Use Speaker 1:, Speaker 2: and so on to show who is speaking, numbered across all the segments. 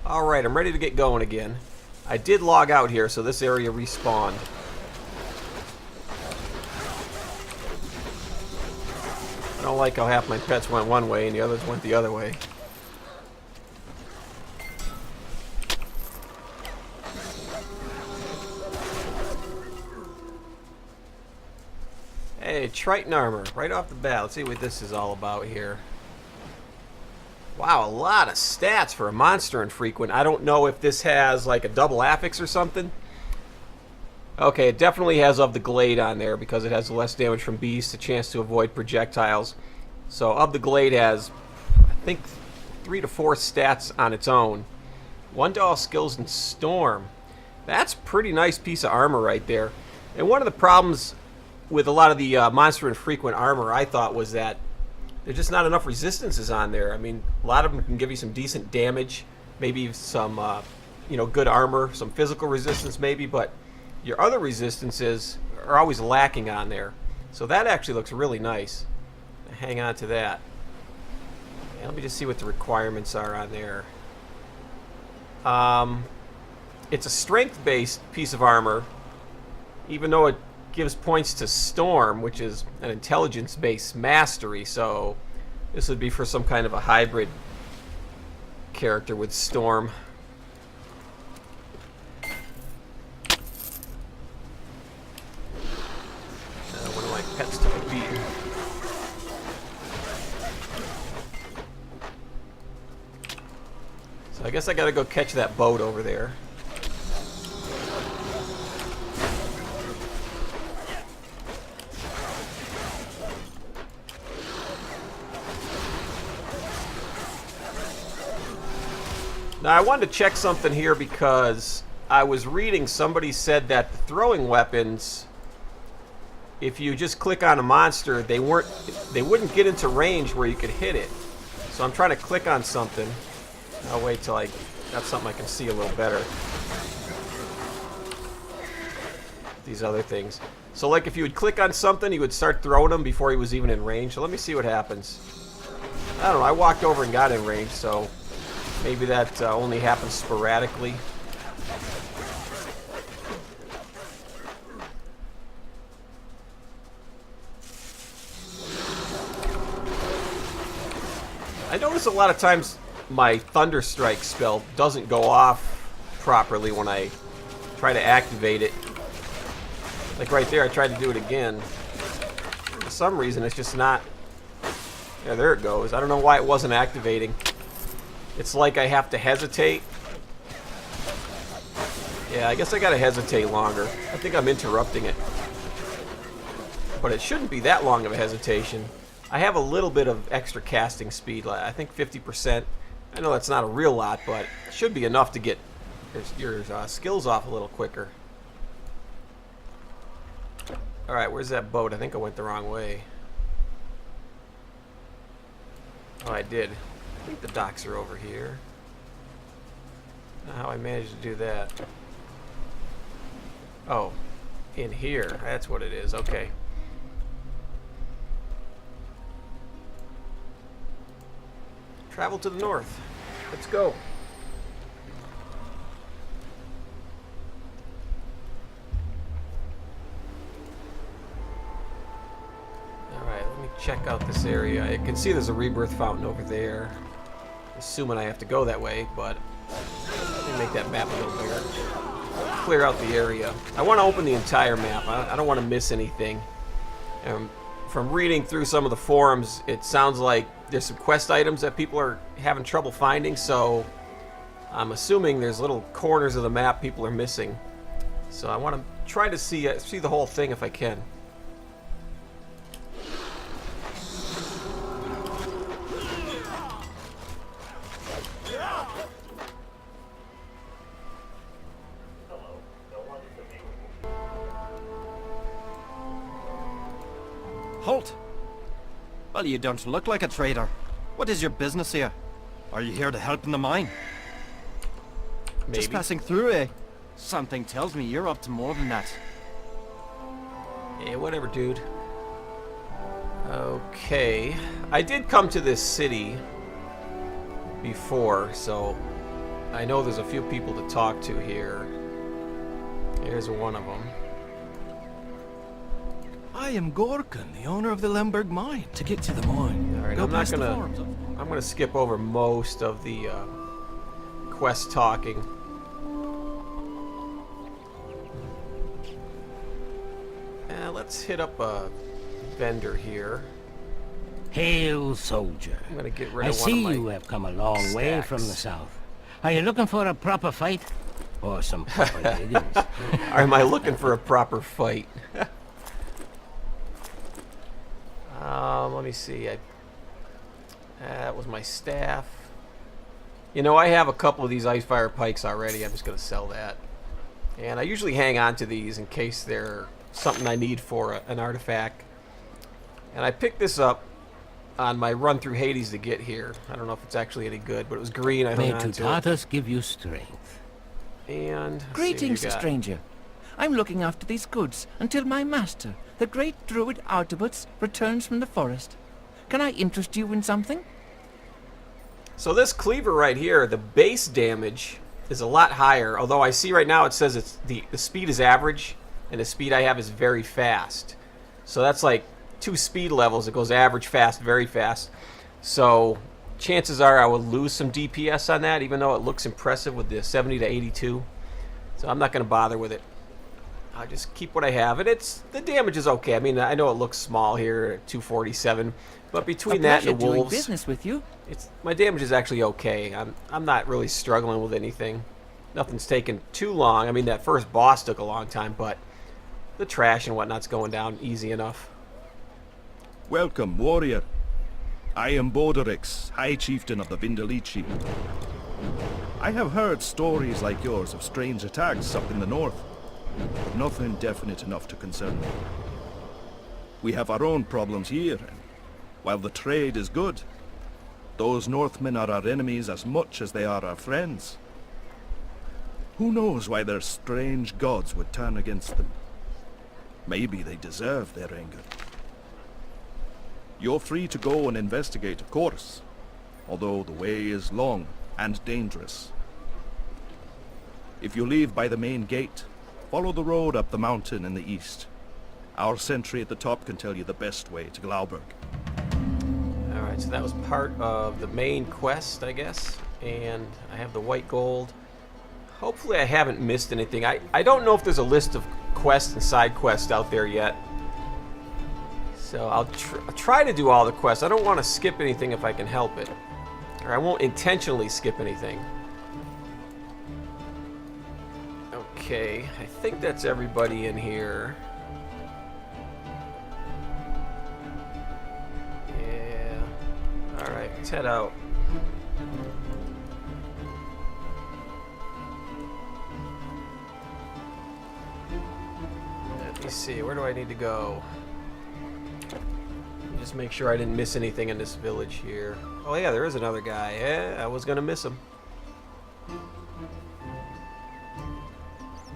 Speaker 1: Alright, I'm ready to get going again. I did log out here, so this area respawned. I don't like how half my pets went one way and the others went the other way. Hey, Triton armor, right off the bat. Let's see what this is all about here. Wow, a lot of stats for a monster infrequent. I don't know if this has like a double affix or something. Okay, it definitely has of the Glade on there because it has less damage from beasts, a chance to avoid projectiles. So of the Glade has, I think, 3 to 4 stats on its own. 1 to all skills in Storm. That's a pretty nice piece of armor right there. And one of the problems with a lot of the monster infrequent armor, I thought, was that there's just not enough resistances on there. I mean, a lot of them can give you some decent damage, maybe some, good armor, some physical resistance maybe, but your other resistances are always lacking on there. So that actually looks really nice. Hang on to that. Yeah, let me just see what the requirements are on there. It's a strength-based piece of armor, even though it gives points to Storm, which is an intelligence-based mastery, so this would be for some kind of a hybrid character with Storm. One of my pets took a beating. So I guess I gotta go catch that boat over there. Now, I wanted to check something here because I was reading somebody said that the throwing weapons, if you just click on a monster, they wouldn't get into range where you could hit it. So I'm trying to click on something. I'll wait till I got something I can see a little better. These other things. So like if you would click on something, you would start throwing them before he was even in range. So let me see what happens. I don't know, I walked over and got in range, so maybe that only happens sporadically. I notice a lot of times my Thunder Strike spell doesn't go off properly when I try to activate it. Like right there, I tried to do it again. For some reason, it's just not... Yeah, there it goes. I don't know why it wasn't activating. It's like I have to hesitate. Yeah, I guess I gotta hesitate longer. I think I'm interrupting it. But it shouldn't be that long of a hesitation. I have a little bit of extra casting speed, I think 50%. I know that's not a real lot, but it should be enough to get your skills off a little quicker. Alright, where's that boat? I think I went the wrong way. Oh, I did. I think the docks are over here. I don't know how I managed to do that. Oh, in here. That's what it is. Okay. Travel to the north. Let's go. Alright, let me check out this area. I can see there's a rebirth fountain over there. Assuming I have to go that way, but let me make that map a little bigger. Clear out the area. I want to open the entire map. I don't want to miss anything. From reading through some of the forums, it sounds like there's some quest items that people are having trouble finding, so I'm assuming there's little corners of the map people are missing. So I want to try to see the whole thing if I can.
Speaker 2: Halt! Well, you don't look like a trader. What is your business here? Are you here to help in the mine?
Speaker 1: Maybe.
Speaker 2: Just passing through, eh? Something tells me you're up to more than that.
Speaker 1: Yeah, whatever, dude. Okay. I did come to this city before, so I know there's a few people to talk to here. Here's one of them.
Speaker 3: I am Gorkin, the owner of the Lemberg mine. To get to the mine,
Speaker 1: All right,
Speaker 3: go
Speaker 1: I'm not
Speaker 3: past the
Speaker 1: gonna.
Speaker 3: farms.
Speaker 1: I'm gonna skip over most of the quest talking. Let's hit up a vendor here.
Speaker 4: Hail, soldier.
Speaker 1: I'm gonna get rid
Speaker 4: I
Speaker 1: of one of
Speaker 4: see
Speaker 1: my
Speaker 4: you have come a long way from the
Speaker 1: stacks.
Speaker 4: south. Are you looking for a proper fight? Or some proper diggings?
Speaker 1: Or am I looking for a proper fight? Let me see. That was my staff. You know, I have a couple of these Icefire pikes already. I'm just going to sell that. And I usually hang on to these in case they're something I need for an artifact. And I picked this up on my run through Hades to get here. I don't know if it's actually any good, but it was green. I hung
Speaker 4: May
Speaker 1: on to it.
Speaker 4: Tutatis give you strength.
Speaker 1: And let's see what
Speaker 3: Greetings,
Speaker 1: you got.
Speaker 3: stranger. I'm looking after these goods until my master, the great druid Artabuts, returns from the forest. Can I interest you in something?
Speaker 1: So this cleaver right here, the base damage is a lot higher. Although I see right now it says it's the speed is average, and the speed I have is very fast. So that's like 2 speed levels. It goes average, fast, very fast. So chances are I will lose some DPS on that, even though it looks impressive with the 70 to 82. So I'm not going to bother with it. I'll just keep what I have, and the damage is okay. I mean, I know it looks small here at 247, but between that and the
Speaker 3: doing
Speaker 1: wolves,
Speaker 3: business with you.
Speaker 1: my damage is actually okay. I'm not really struggling with anything. Nothing's taken too long. I mean, that first boss took a long time, but the trash and whatnot's going down easy enough.
Speaker 5: Welcome, warrior. I am Borderix, High Chieftain of the Vindelici. I have heard stories like yours of strange attacks up in the north, but nothing definite enough to concern me. We have our own problems here, and while the trade is good, those Northmen are our enemies as much as they are our friends. Who knows why their strange gods would turn against them? Maybe they deserve their anger. You're free to go and investigate, of course, although the way is long and dangerous. If you leave by the main gate, follow the road up the mountain in the east. Our sentry at the top can tell you the best way to Glauberg.
Speaker 1: Alright, so that was part of the main quest, I guess. And I have the white gold. Hopefully I haven't missed anything. I don't know if there's a list of quests and side quests out there yet. So I'll try to do all the quests. I don't want to skip anything if I can help it. Or I won't intentionally skip anything. Okay, I think that's everybody in here. Yeah. Alright, let's head out. Let me see, where do I need to go? Just make sure I didn't miss anything in this village here. Oh yeah, there is another guy. Yeah, I was gonna miss him.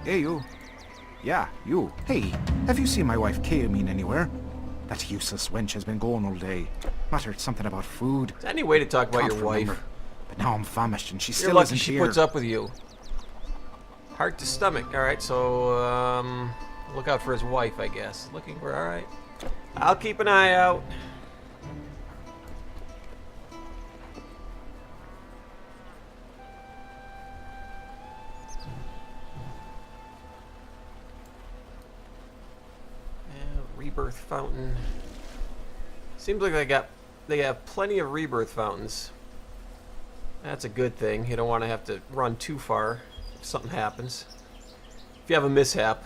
Speaker 6: Hey, you. Yeah, you. Hey, have you seen my wife Kaamine anywhere? That useless wench has been gone all day. Muttered something about food.
Speaker 1: Is there any way to talk about
Speaker 6: Can't
Speaker 1: your wife?
Speaker 6: remember. But now I'm famished and she
Speaker 1: You're
Speaker 6: still
Speaker 1: lucky
Speaker 6: isn't
Speaker 1: she
Speaker 6: here.
Speaker 1: puts up with you. Heart to stomach. Alright, so, look out for his wife, I guess. Looking for, alright. I'll keep an eye out. Rebirth fountain. Seems like they have plenty of rebirth fountains. That's a good thing. You don't want to have to run too far if something happens. If you have a mishap.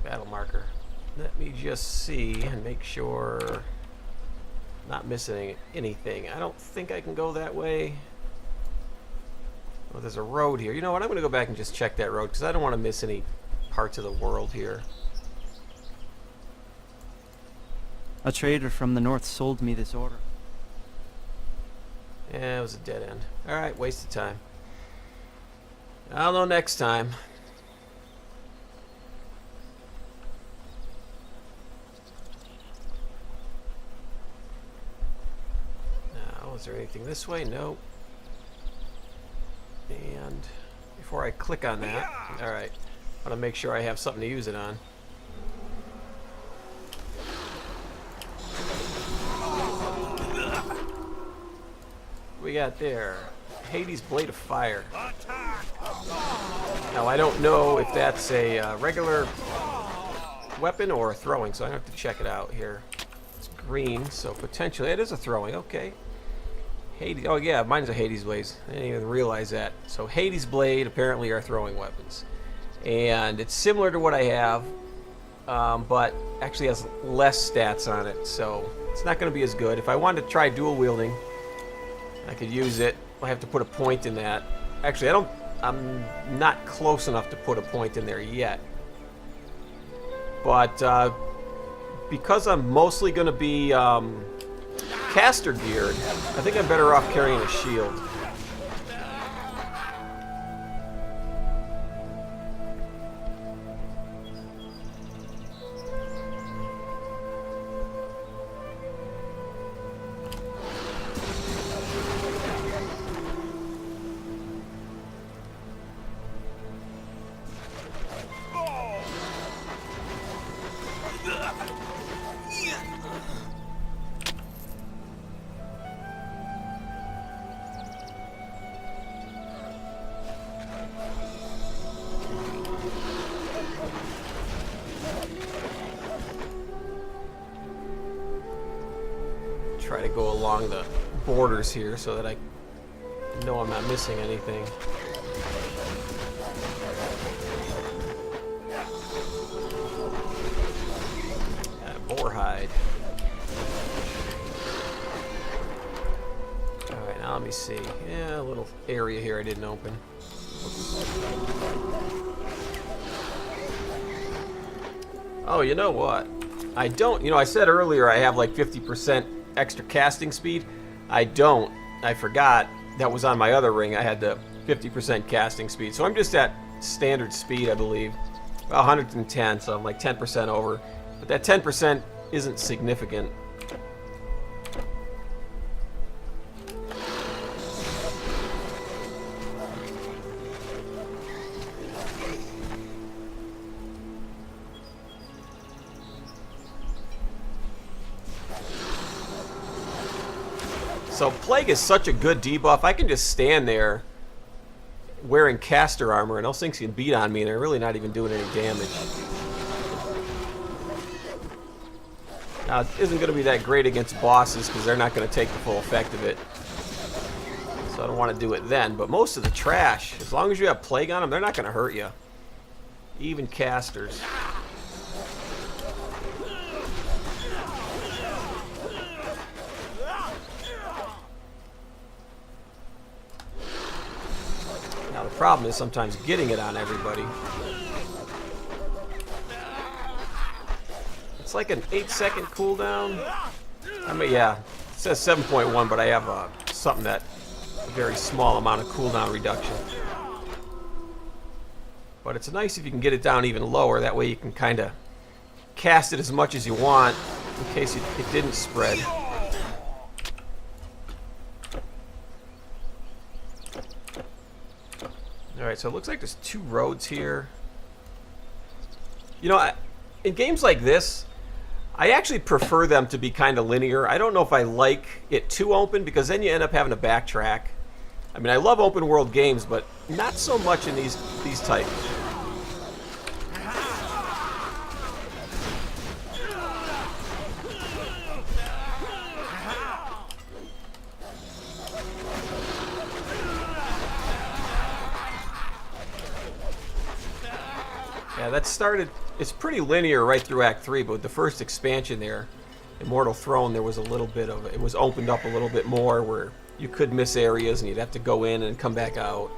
Speaker 1: Battle marker. Let me just see and make sure not missing anything. I don't think I can go that way. Well, there's a road here. You know what? I'm going to go back and just check that road because I don't want to miss any parts of the world here.
Speaker 2: A trader from the north sold me this order.
Speaker 1: Yeah, it was a dead end. Alright, waste of time. I'll know next time. Now, is there anything this way? Nope. And before I click on that, alright, I want to make sure I have something to use it on. What we got there? Hades' Blade of Fire. Now, I don't know if that's a regular weapon or a throwing, so I have to check it out here. It's green, so potentially it is a throwing. Okay. Hades. Oh, yeah, mine's a Hades Blade. I didn't even realize that. So, Hades' Blade apparently are throwing weapons. And it's similar to what I have, but actually has less stats on it, so it's not going to be as good. If I wanted to try dual wielding, I could use it. I have to put a point in that. Actually, I'm not close enough to put a point in there yet. But because I'm mostly going to be caster geared, I think I'm better off carrying a shield. Try to go along the borders here so that I know I'm not missing anything. Boar hide. Alright, now let me see. Yeah, a little area here I didn't open. Oh, you know what? I don't, I said earlier I have like 50% extra casting speed. I don't. I forgot that was on my other ring. I had the 50% casting speed. So I'm just at standard speed, I believe. About 110, so I'm like 10% over. But that 10% isn't significant. So Plague is such a good debuff. I can just stand there wearing caster armor and those things can beat on me and they're really not even doing any damage. Now, it isn't going to be that great against bosses because they're not going to take the full effect of it. So I don't want to do it then. But most of the trash, as long as you have Plague on them, they're not going to hurt you. Even casters. Now the problem is sometimes getting it on everybody. It's like an 8-second cooldown. I mean, yeah, it says 7.1, but I have something that a very small amount of cooldown reduction. But it's nice if you can get it down even lower. That way you can kind of cast it as much as you want in case it didn't spread. Alright, so it looks like there's 2 roads here. You know, in games like this, I actually prefer them to be kind of linear. I don't know if I like it too open, because then you end up having to backtrack. I mean, I love open world games, but not so much in these types. Yeah, that started, it's pretty linear right through Act 3, but with the first expansion there, Immortal Throne, there was a little bit of, it was opened up a little bit more where you could miss areas and you'd have to go in and come back out.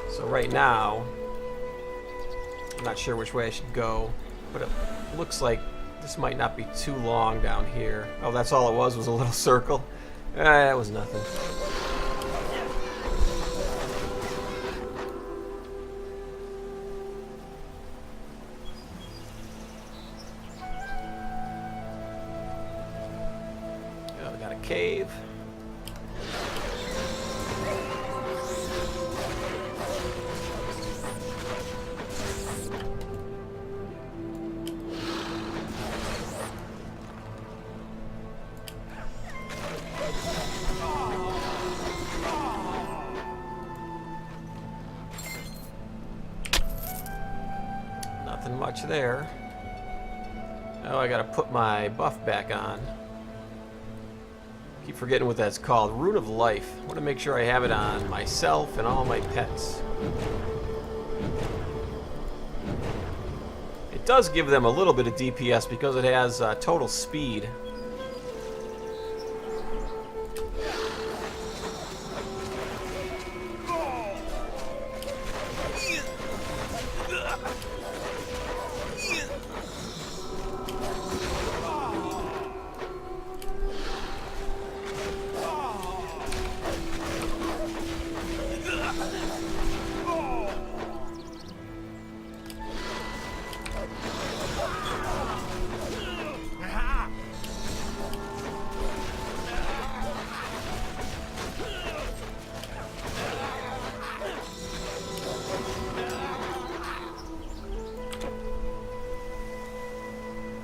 Speaker 1: So right now, I'm not sure which way I should go, but it looks like This might not be too long down here. Oh, that's all it was a little circle. That was nothing. Oh, we got a cave. Nothing much there. Oh, I gotta put my buff back on. Keep forgetting what that's called. Rune of Life. I want to make sure I have it on myself and all my pets. It does give them a little bit of DPS because it has total speed.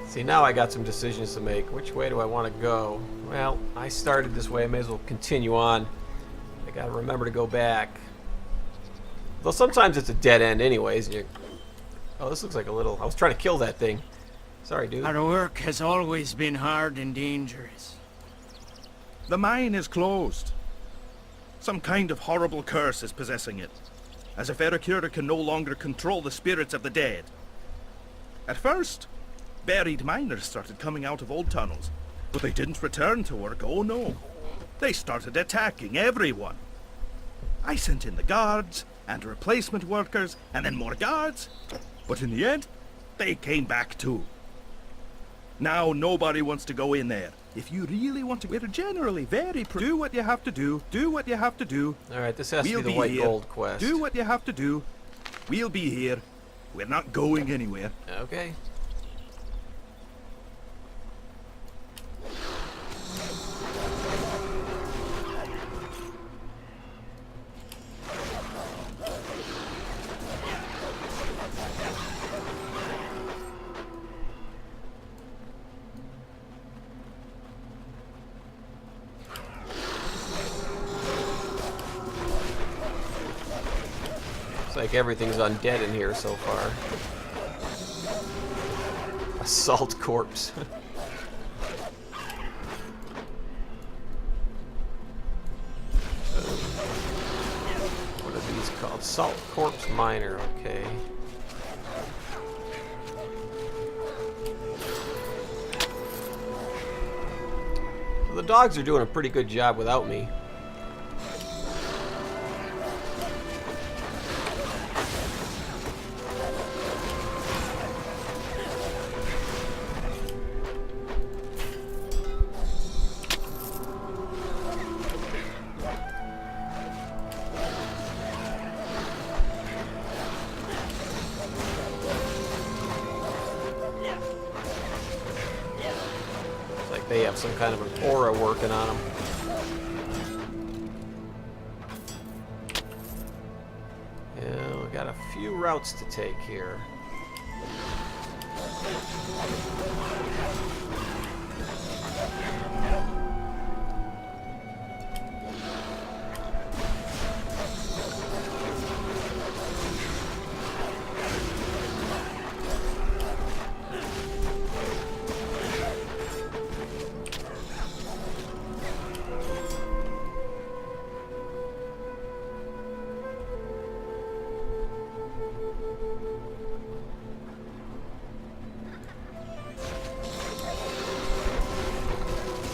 Speaker 1: See, now I got some decisions to make. Which way do I want to go? Well, I started this way. I may as well continue on. I gotta remember to go back. Though sometimes it's a dead end anyways. And oh, this looks like a little... I was trying to kill that thing. Sorry, dude.
Speaker 4: Our work has always been hard and dangerous.
Speaker 5: The mine is closed. Some kind of horrible curse is possessing it, as if Ericura can no longer control the spirits of the dead. At first, buried miners started coming out of old tunnels, but they didn't return to work, oh no. They started attacking everyone. I sent in the guards, and replacement workers, and then more guards, but in the end, they came back too. Now nobody wants to go in there. If you really want to, we're generally very do what you have to do, do what you have to do.
Speaker 1: Alright, this has to be the white gold quest.
Speaker 5: Do what you have to do. We'll be here. We're not going anywhere.
Speaker 1: Okay. Looks like everything's undead in here so far. Assault corpse. What are these called? Salt corpse miner, okay. Well, the dogs are doing a pretty good job without me. They have some kind of an aura working on them. Yeah, we got a few routes to take here.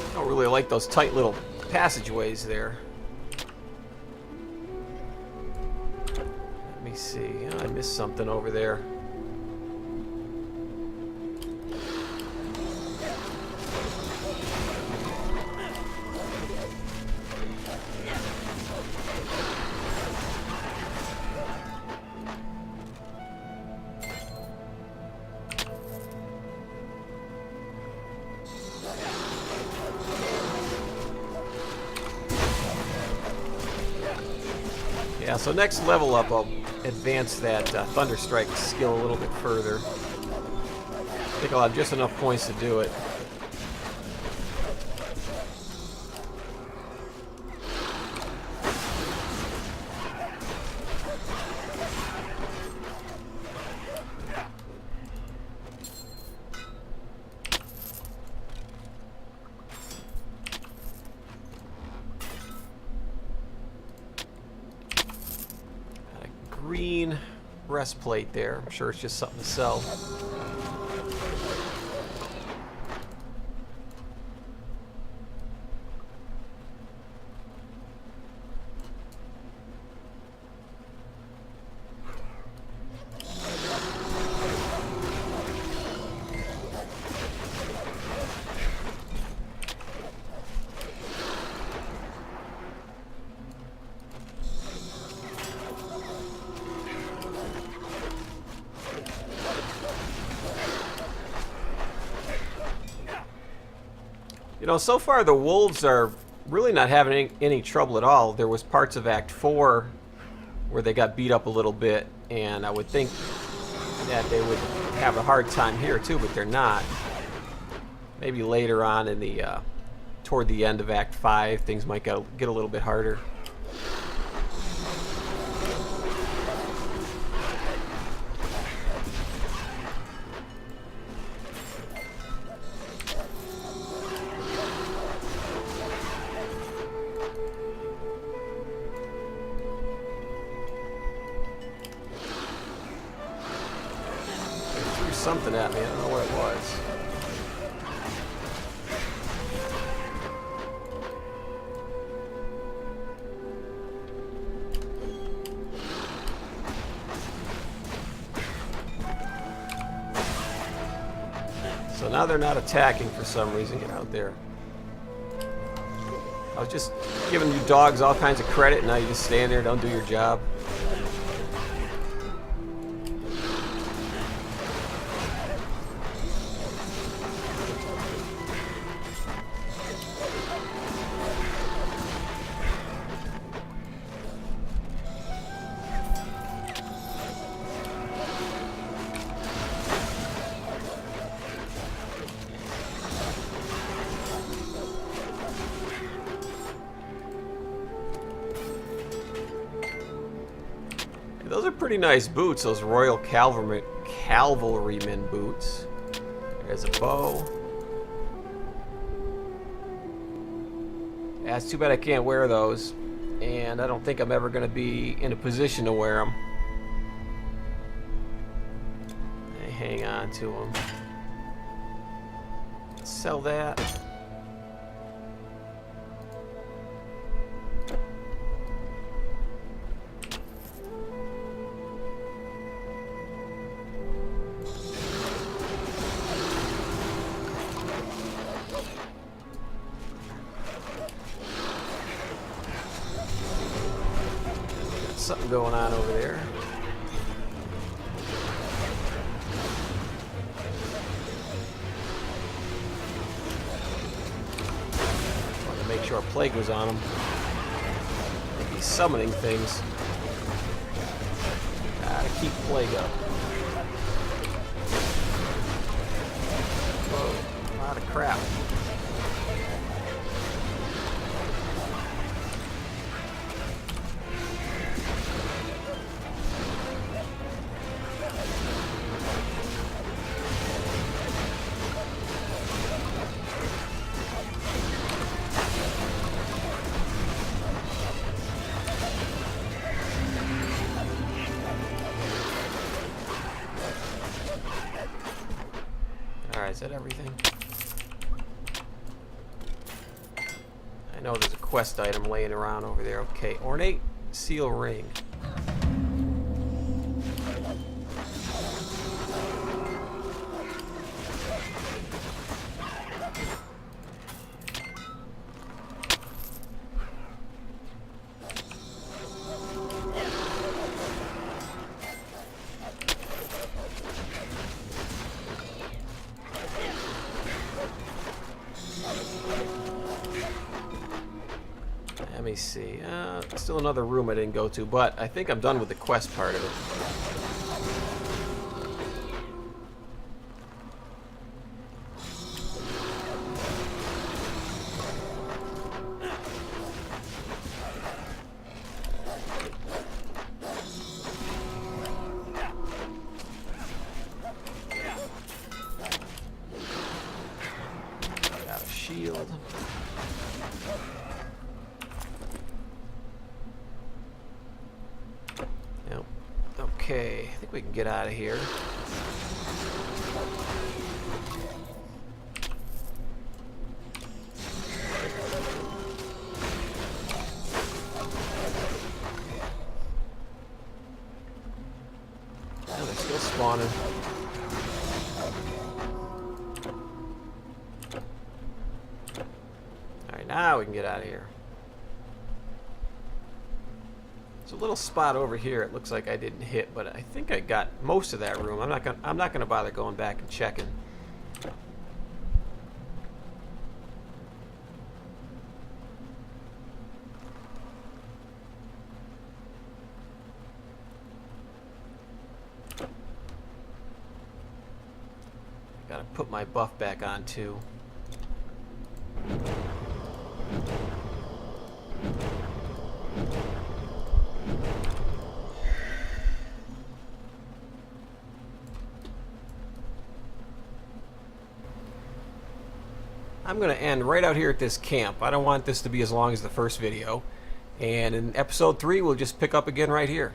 Speaker 1: I don't really like those tight little passageways there. Let me see. Oh, I missed something over there. So next level up, I'll advance that Thunderstrike skill a little bit further. I think I'll have just enough points to do it. Green breastplate there. I'm sure it's just something to sell. You know, so far the wolves are really not having any trouble at all. There was parts of Act 4 where they got beat up a little bit, and I would think that they would have a hard time here too, but they're not. Maybe later on in the toward the end of Act 5, things might get a little bit harder. Something at me, I don't know what it was. So now they're not attacking for some reason. Get out there. I was just giving you dogs all kinds of credit, and now you just stand there and don't do your job. Those are pretty nice boots, those Royal Cavalryman boots. There's a bow. Yeah, it's too bad I can't wear those, and I don't think I'm ever going to be in a position to wear them. I hang on to them. Sell that. Something going on over there. Want to make sure a plague was on him. He's summoning things. Gotta keep plague up. Whoa, a lot of crap. Alright, is that everything? I know there's a quest item laying around over there. Okay, ornate seal ring. see. Still another room I didn't go to, but I think I'm done with the quest part of it. Got a shield. Yep. Okay, I think we can get out of here. Oh, they're still spawning. Alright, now we can get out of here. There's a little spot over here it looks like I didn't hit, but I think I got most of that room. I'm not gonna bother going back and checking. Gotta put my buff back on too. I'm going to end right out here at this camp. I don't want this to be as long as the first video. And in episode 3, we'll just pick up again right here.